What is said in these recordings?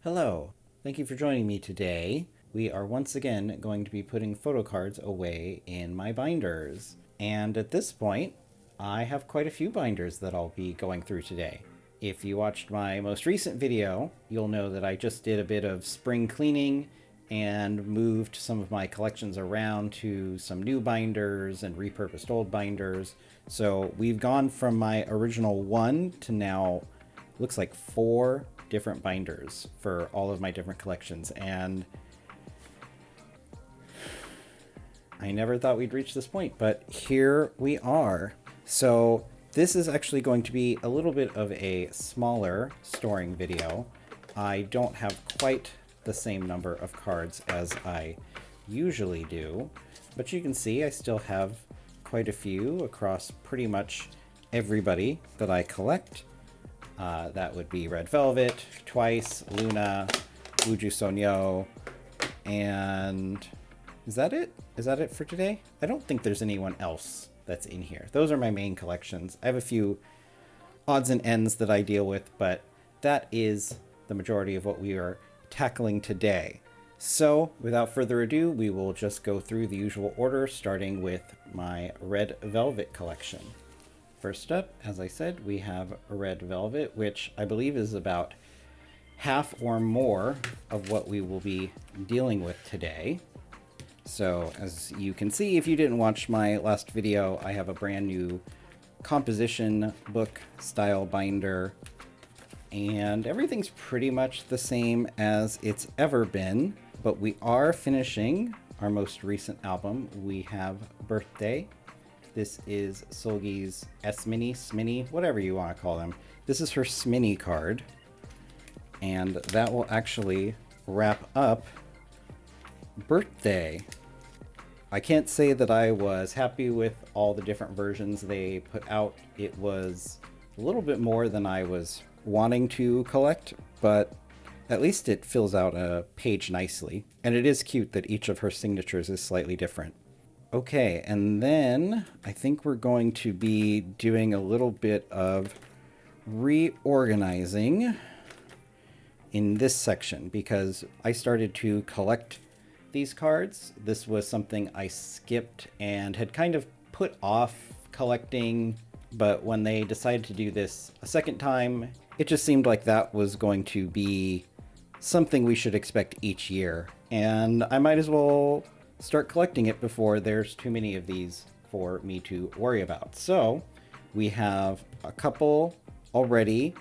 Hello, thank you for joining me today. We are once again going to be putting photocards away in my binders. And at this point, I have quite a few binders that I'll be going through today. If you watched my most recent video, you'll know that I just did a bit of spring cleaning and moved some of my collections around to some new binders and repurposed old binders. So we've gone from my original one to now looks like 4 different binders for all of my different collections, and I never thought we'd reach this point, but here we are. So this is actually going to be a little bit of a smaller storing video. I don't have quite the same number of cards as I usually do, but you can see I still have quite a few across pretty much everybody that I collect. That would be Red Velvet, Twice, LOONA, WJSN, and is that it? Is that it for today? I don't think there's anyone else that's in here. Those are my main collections. I have a few odds and ends that I deal with, but that is the majority of what we are tackling today. So without further ado, we will just go through the usual order, starting with my Red Velvet collection. First up, as I said, we have Red Velvet, which I believe is about half or more of what we will be dealing with today. So as you can see, if you didn't watch my last video, I have a brand new composition book style binder, and everything's pretty much the same as it's ever been, but we are finishing our most recent album. We have Birthday. This is Solgi's S-Mini, Smini, whatever you want to call them. This is her Smini card, and that will actually wrap up Birthday. I can't say that I was happy with all the different versions they put out. It was a little bit more than I was wanting to collect, but at least it fills out a page nicely. And it is cute that each of her signatures is slightly different. Okay, and then I think we're going to be doing a little bit of reorganizing in this section because I started to collect these cards. This was something I skipped and had kind of put off collecting, but when they decided to do this a second time, it just seemed like that was going to be something we should expect each year, and I might as well start collecting it before there's too many of these for me to worry about. So we have a couple already.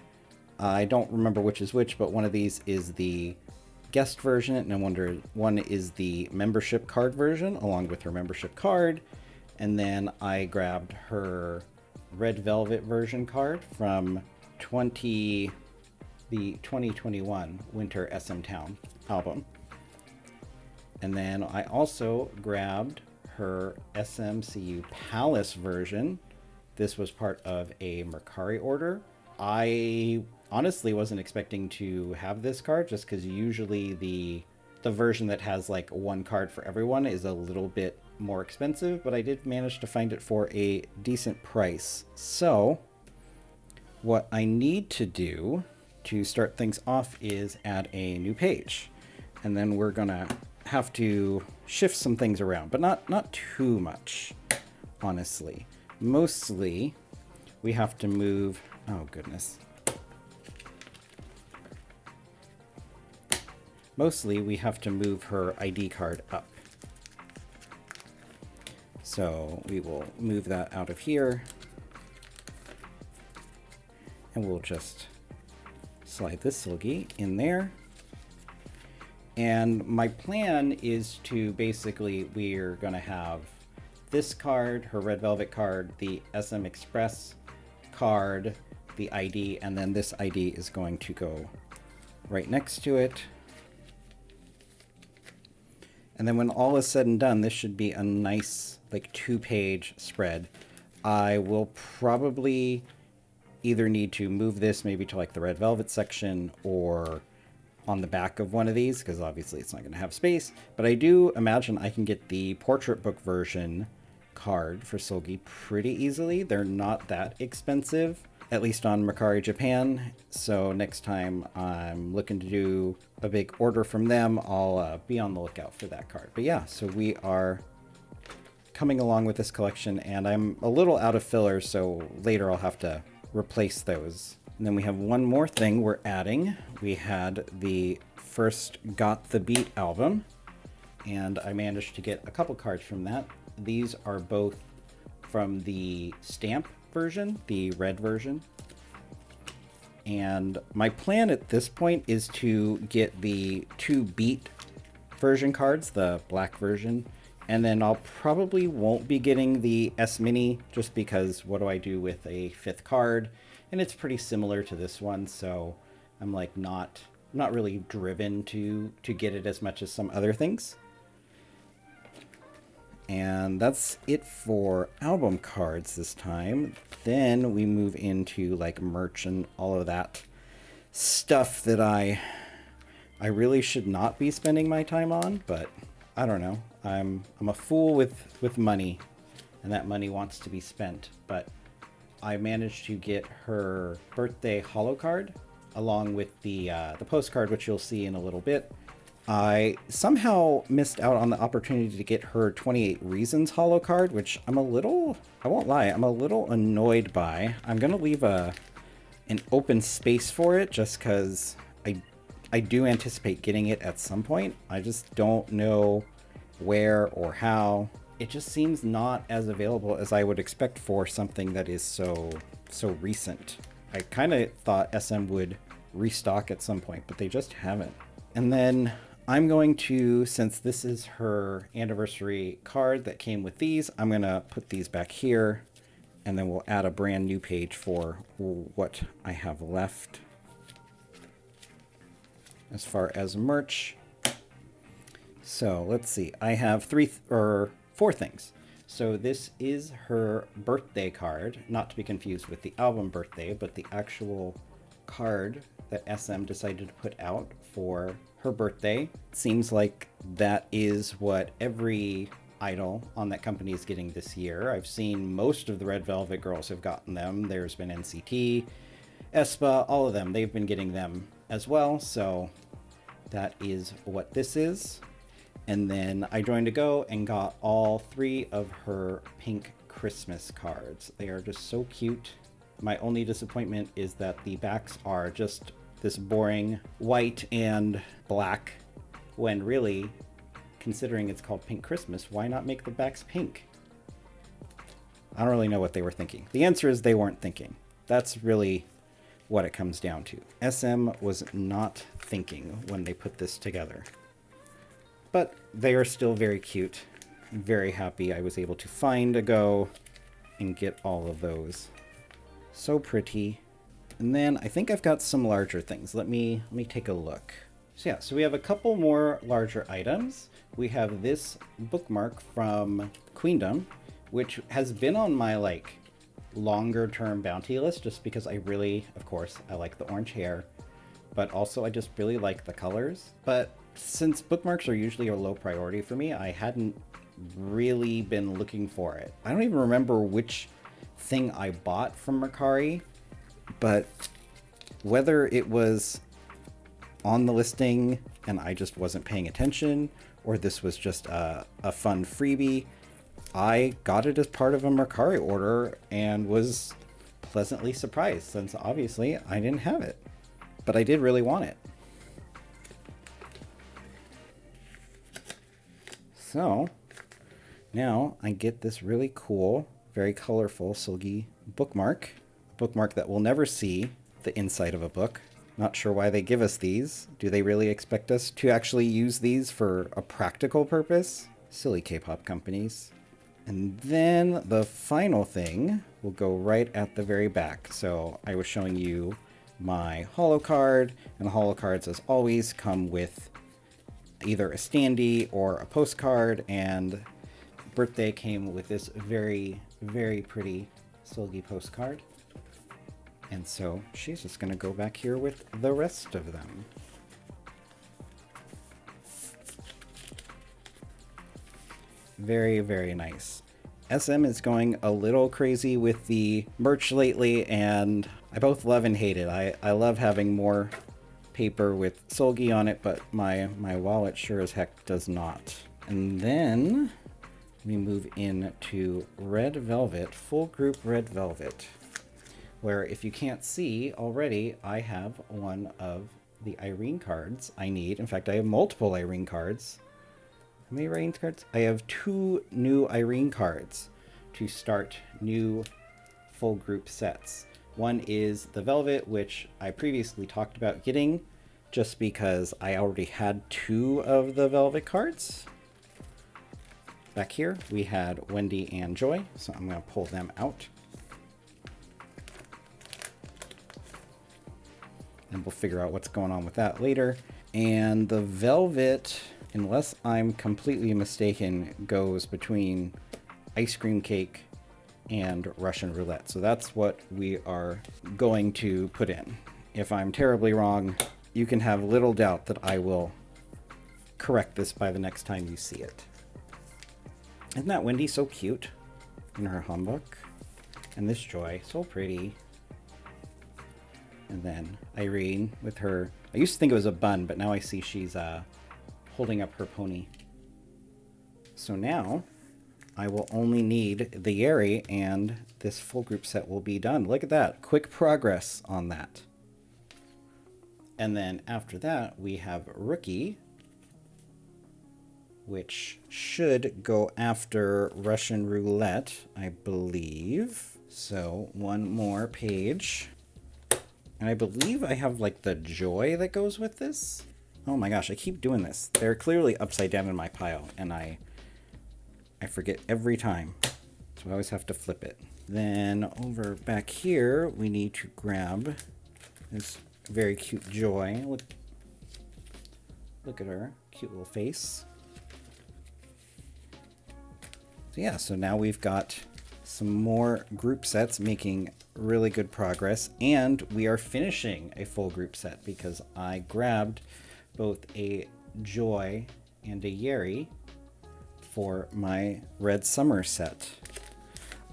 I don't remember which is which, but one of these is the guest version, and I wonder one is the membership card version along with her membership card. And then I grabbed her Red Velvet version card from the 2021 Winter SM Town album. And then I also grabbed her SMCU Palace version. This was part of a Mercari order. I honestly wasn't expecting to have this card just because usually the version that has like one card for everyone is a little bit more expensive, but I did manage to find it for a decent price. So what I need to do to start things off is add a new page. And then we're gonna have to shift some things around, but not too much, honestly. Mostly we have to move, oh goodness. Mostly we have to move her ID card up. So we will move that out of here, and we'll just slide this Solgi in there. And my plan is to basically, we're gonna have this card, her Red Velvet card, the SM Express card, the ID, and then this ID is going to go right next to it. And then when all is said and done, this should be a nice like 2-page spread. I will probably either need to move this maybe to like the Red Velvet section or on the back of one of these, because obviously it's not going to have space. But I do imagine I can get the portrait book version card for Solgi pretty easily. They're not that expensive. at least on Mercari Japan. So next time I'm looking to do a big order from them, I'll be on the lookout for that card. But yeah, so we are coming along with this collection, and I'm a little out of fillers, so later I'll have to replace those. And then we have one more thing we're adding. We had the first Got the Beat album, and I managed to get a couple cards from that. These are both from the stamp version, the red version. And my plan at this point is to get the 2 Beat version cards, the black version, and then I'll probably won't be getting the S Mini just because what do I do with a 5th card? And it's pretty similar to this one, so I'm like not really driven to get it as much as some other things. And that's it for album cards this time. Then we move into like merch and all of that stuff that I really should not be spending my time on, but I don't know. I'm a fool with money, and that money wants to be spent. But I managed to get her birthday holo card along with the postcard, which you'll see in a little bit. I somehow missed out on the opportunity to get her 28 Reasons holo card, which I won't lie, I'm a little annoyed by. I'm going to leave an open space for it just because I do anticipate getting it at some point. I just don't know where or how. It just seems not as available as I would expect for something that is so recent. I kind of thought SM would restock at some point, but they just haven't. And then I'm going to, since this is her anniversary card that came with these, I'm going to put these back here, and then we'll add a brand new page for what I have left. As far as merch, so let's see, I have 4 things. So this is her birthday card, not to be confused with the album birthday, but the actual card that SM decided to put out for her birthday. Seems like that is what every idol on that company is getting this year. I've seen most of the Red Velvet girls have gotten them. There's been NCT, aespa, all of them. They've been getting them as well. So that is what this is. And then I joined a go and got all 3 of her pink Christmas cards. They are just so cute. My only disappointment is that the backs are just this boring white and black, when really, considering it's called Pink Christmas, why not make the backs pink? I don't really know what they were thinking. The answer is they weren't thinking. That's really what it comes down to. SM was not thinking when they put this together. But they are still very cute. I'm very happy I was able to find a go and get all of those. So pretty. And then I think I've got some larger things. Let me take a look. So yeah, so we have a couple more larger items. We have this bookmark from Queendom, which has been on my like longer term bounty list just because I really, of course, I like the orange hair, but also I just really like the colors. But since bookmarks are usually a low priority for me, I hadn't really been looking for it. I don't even remember which thing I bought from Mercari, but whether it was on the listing and I just wasn't paying attention, or this was just a fun freebie, I got it as part of a Mercari order and was pleasantly surprised, since obviously I didn't have it, but I did really want it. So now I get this really cool, very colorful Sulgi bookmark. A bookmark that we'll never see the inside of a book. Not sure why they give us these. Do they really expect us to actually use these for a practical purpose? Silly K-pop companies. And then the final thing will go right at the very back. So I was showing you my holo card, and the holo cards, as always, come with either a standee or a postcard, and birthday came with this very, very pretty Sulgi postcard. And so she's just going to go back here with the rest of them. Very, very nice. SM is going a little crazy with the merch lately, and I both love and hate it. I love having more paper with Solgi on it, but my wallet sure as heck does not. And then we move into Red Velvet, full group Red Velvet, where if you can't see already, I have one of the Irene cards I need. In fact, I have multiple Irene cards. How many Irene cards? I have 2 new Irene cards to start new full group sets. One is the Velvet, which I previously talked about getting just because I already had 2 of the Velvet cards. Back here, we had Wendy and Joy, so I'm going to pull them out. And we'll figure out what's going on with that later. And the Velvet, unless I'm completely mistaken, goes between Ice Cream Cake and Russian Roulette. So that's what we are going to put in. If I'm terribly wrong, you can have little doubt that I will correct this by the next time you see it. Isn't that Wendy so cute in her humbuck? And this Joy, so pretty. And then Irene with her, I used to think it was a bun, but now I see she's holding up her pony. So now I will only need the Yeri and this full group set will be done. Look at that, quick progress on that. And then after that, we have Rookie, which should go after Russian Roulette, I believe. So one more page. And I believe I have like the Joy that goes with this. Oh my gosh, I keep doing this. They're clearly upside down in my pile, and I forget every time. So I always have to flip it. Then over back here, we need to grab this very cute Joy. Look at her, cute little face. So yeah, so now we've got some more group sets making really good progress, and we are finishing a full group set because I grabbed both a Joy and a Yeri for my Red Summer set.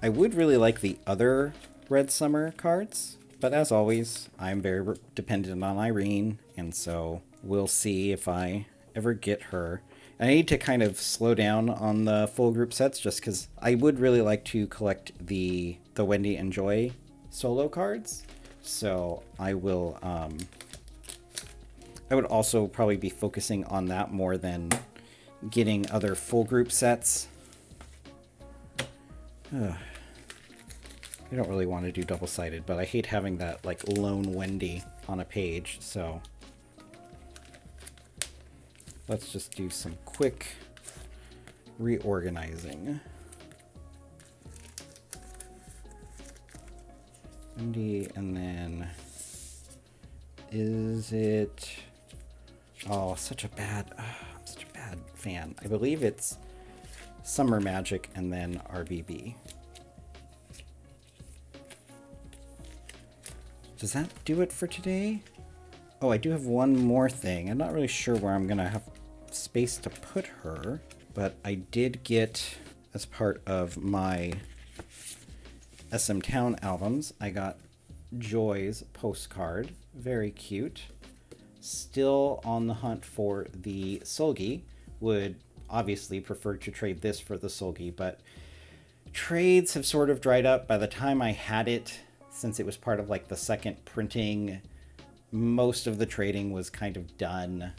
I would really like the other Red Summer cards, but as always, I'm very dependent on Irene, and so we'll see if I ever get her. I need to kind of slow down on the full group sets just because I would really like to collect the Wendy and Joy solo cards. So I will, I would also probably be focusing on that more than getting other full group sets. I don't really want to do double-sided, but I hate having that like lone Wendy on a page, so let's just do some quick reorganizing. Wendy, and then is it, oh, I'm such a bad fan. I believe it's Summer Magic and then RBB. Does that do it for today? Oh, I do have one more thing. I'm not really sure where I'm gonna have space to put her, but I did get, as part of my SM Town albums, I got Joy's postcard. Very cute. Still on the hunt for the Solgi. Would obviously prefer to trade this for the Solgi, but trades have sort of dried up. By the time I had it, since it was part of like the second printing, most of the trading was kind of done.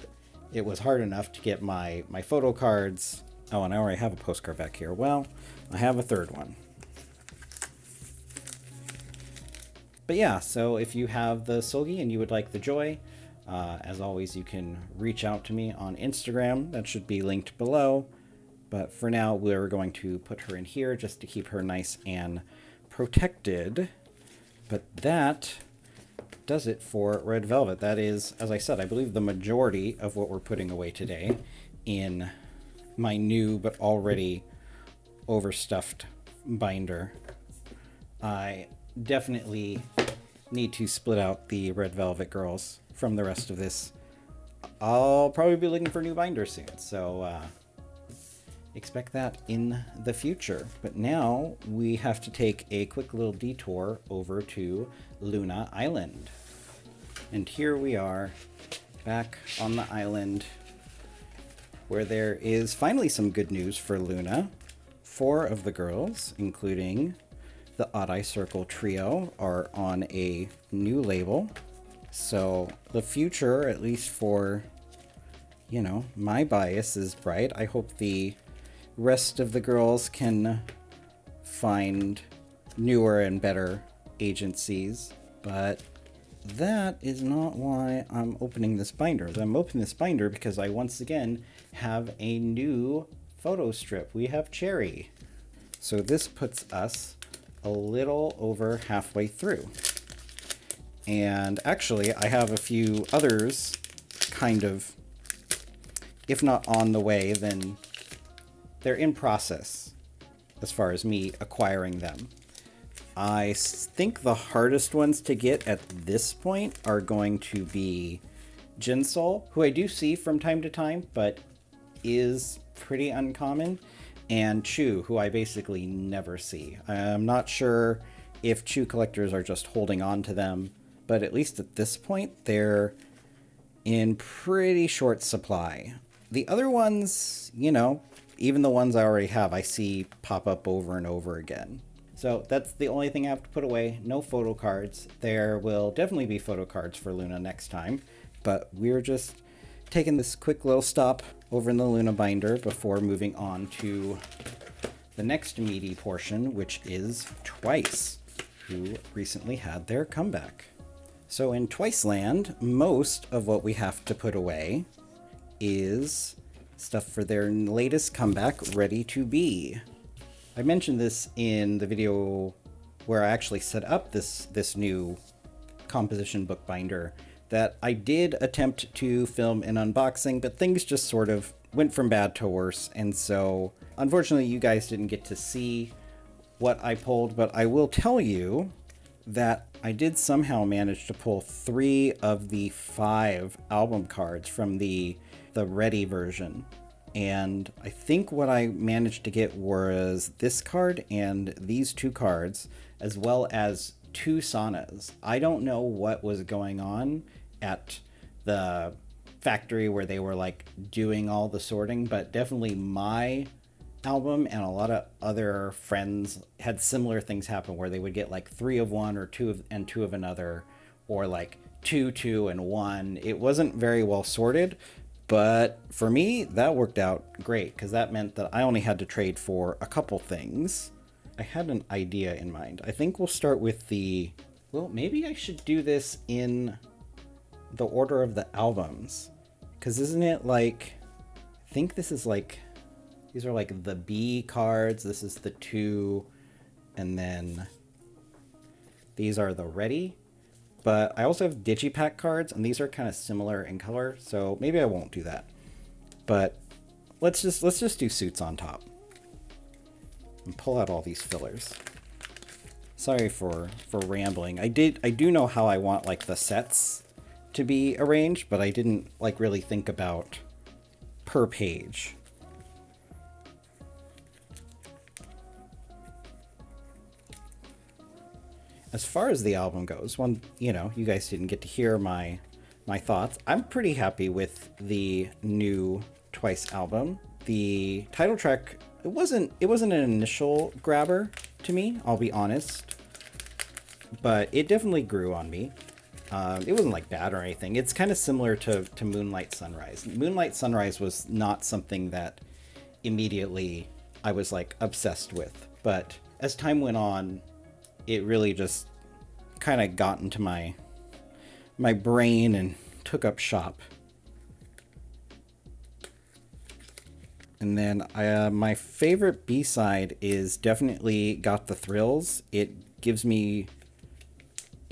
It was hard enough to get my photo cards. Oh, and I already have a postcard back here. Well, I have a third one. But yeah, so if you have the Solgi and you would like the Joy, as always, you can reach out to me on Instagram. That should be linked below. But for now, we're going to put her in here just to keep her nice and protected. But that does it for Red Velvet. That is, as I said, I believe the majority of what we're putting away today in my new but already overstuffed binder. I definitely need to split out the Red Velvet girls from the rest of this. I'll probably be looking for new binders soon, so expect that in the future. But now we have to take a quick little detour over to LOONA Island. And here we are back on the island where there is finally some good news for LOONA. 4 of the girls, including the Odd Eye Circle trio, are on a new label. So the future, at least for, you know, my bias, is bright. I hope the rest of the girls can find newer and better agencies, but that is not why I'm opening this binder. I'm opening this binder because I once again have a new photo strip. We have Cherry. So this puts us a little over halfway through. And actually, I have a few others kind of, if not on the way, then they're in process as far as me acquiring them. I think the hardest ones to get at this point are going to be Jinsol, who I do see from time to time, but is pretty uncommon, and Chu, who I basically never see. I'm not sure if Chu collectors are just holding on to them, but at least at this point, they're in pretty short supply. The other ones, you know, even the ones I already have, I see pop up over and over again. So that's the only thing I have to put away. No photo cards. There will definitely be photo cards for LOONA next time, but we're just taking this quick little stop over in the LOONA binder before moving on to the next meaty portion, which is Twice, who recently had their comeback. So in Twice Land, most of what we have to put away is stuff for their latest comeback, Ready to Be. I mentioned this in the video where I actually set up this new composition book binder, that I did attempt to film an unboxing, but things just sort of went from bad to worse, and so unfortunately you guys didn't get to see what I pulled, but I will tell you that I did somehow manage to pull 3 of the 5 album cards from the Ready version. And I think what I managed to get was this card and these 2 cards, as well as 2 Sanas. I don't know what was going on at the factory where they were like doing all the sorting, but definitely my album and a lot of other friends had similar things happen where they would get like 3 of one or 2 of another, or like 2 and 1. It wasn't very well sorted. But for me, that worked out great because that meant that I only had to trade for a couple things. I had an idea in mind. I think we'll start with well, maybe I should do this in the order of the albums. Because isn't it like, I think this is like, these are like the B cards. This is the 2, and then these are the Ready. But I also have Digipack cards, and these are kind of similar in color, so maybe I won't do that. But let's just do suits on top and pull out all these fillers. Sorry for rambling. I do know how I want like the sets to be arranged, but I didn't like really think about per page. As far as the album goes, you know, you guys didn't get to hear my thoughts. I'm pretty happy with the new Twice album. The title track, it wasn't an initial grabber to me, I'll be honest, but it definitely grew on me. It wasn't like bad or anything. It's kind of similar to Moonlight Sunrise. Moonlight Sunrise was not something that immediately I was like obsessed with, but as time went on, it really just kind of got into my brain and took up shop. And then my favorite B-side is definitely Got the Thrills. It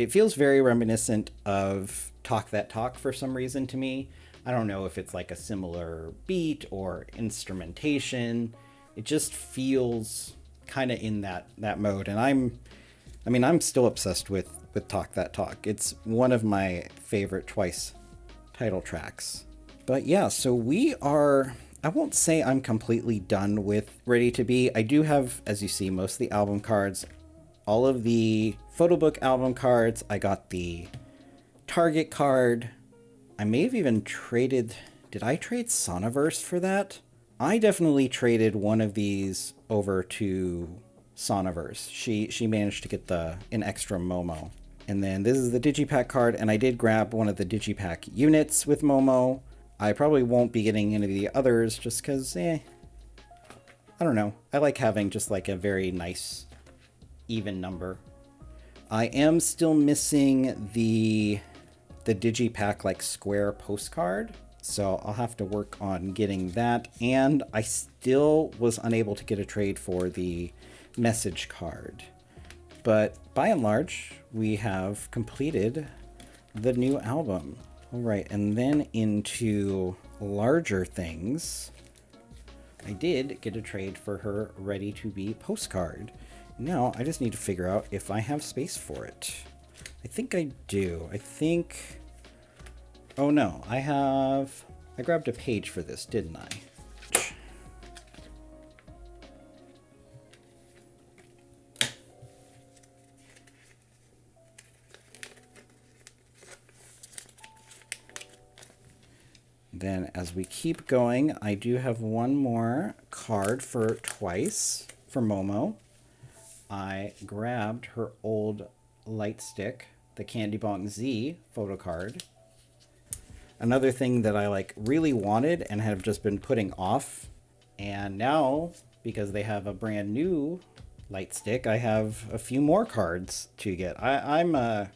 feels very reminiscent of Talk That Talk for some reason to me. I don't know if it's like a similar beat or instrumentation. It just feels kind of in that mode. And I'm still obsessed with Talk That Talk. It's one of my favorite Twice title tracks. But yeah, so we are I won't say I'm completely done with Ready to Be. I do have, as you see, most of the album cards, all of the photo book album cards. I got the Target card. I may have even traded... Did I trade Soniverse for that? I definitely traded one of these over to Soniverse. She managed to get an extra Momo. And then this is the Digipack card, and I did grab one of the Digipack units with Momo. I probably won't be getting any of the others just because, I don't know. I like having just like a very nice, even number. I am still missing the Digipack like square postcard, so I'll have to work on getting that. And I still was unable to get a trade for the message card. But by and large, we have completed the new album. All right, and then into larger things, I did get a trade for her Ready to Be postcard. Now I just need to figure out if I have space for it. I think I do. I think... Oh no, I grabbed a page for this, didn't I? Then as we keep going, I do have one more card for Twice for Momo. I grabbed her old light stick, the Candy Bong Z photo card. Another thing that I like really wanted and have just been putting off, and now because they have a brand new light stick, I have a few more cards to get. I'm a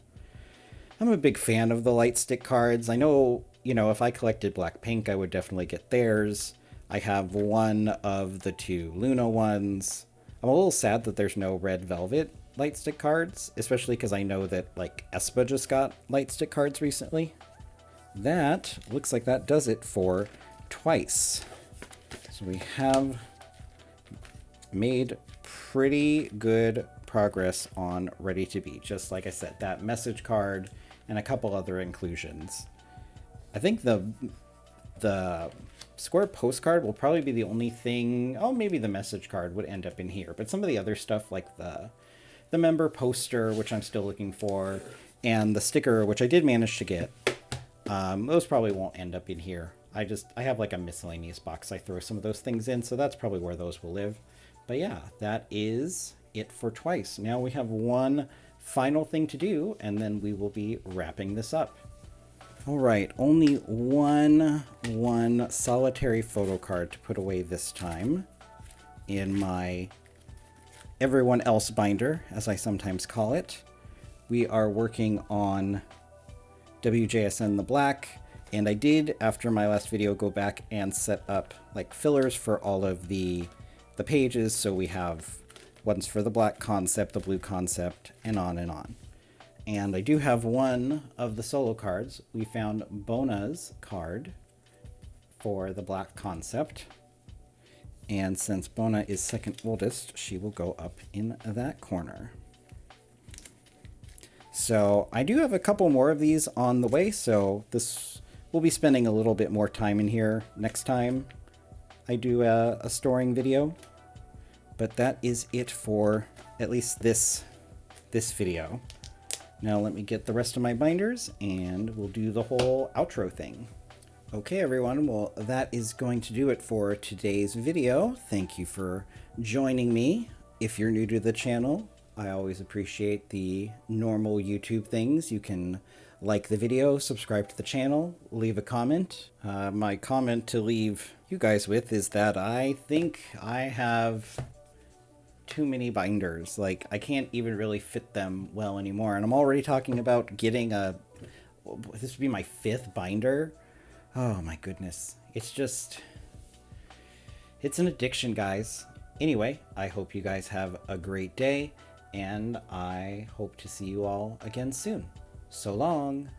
big fan of the light stick cards. I know, you know, if I collected Blackpink, I would definitely get theirs. I have one of the two LOONA ones. I'm a little sad that there's no Red Velvet light stick cards, especially because I know that like aespa just got light stick cards recently. That looks like that does it for Twice. So we have made pretty good progress on Ready to Be. Just like I said, that message card and a couple other inclusions. I think the square postcard will probably be the only thing. Oh, maybe the message card would end up in here, but some of the other stuff like the member poster, which I'm still looking for, and the sticker, which I did manage to get, those probably won't end up in here. I have like a miscellaneous box I throw some of those things in, so that's probably where those will live. But yeah, that is it for Twice. Now we have one final thing to do, and then we will be wrapping this up. All right, only one solitary photo card to put away this time in my everyone else binder, as I sometimes call it. We are working on WJSN the Black, and I did, after my last video, go back and set up like fillers for all of the pages, so we have ones for the black concept, the blue concept, and on and on. And I do have one of the solo cards. We found Bona's card for the black concept. And since Bona is second oldest, she will go up in that corner. So I do have a couple more of these on the way, so we'll be spending a little bit more time in here next time I do a storing video. But that is it for at least this video. Now let me get the rest of my binders and we'll do the whole outro thing. Okay everyone, well that is going to do it for today's video. Thank you for joining me. If you're new to the channel, I always appreciate the normal YouTube things. You can like the video, subscribe to the channel, leave a comment. My comment to leave you guys with is that I think I have too many binders. Like, I can't even really fit them well anymore. And I'm already talking about getting this would be my 5th binder. Oh my goodness. It's an addiction, guys. Anyway, I hope you guys have a great day, and I hope to see you all again soon. So long.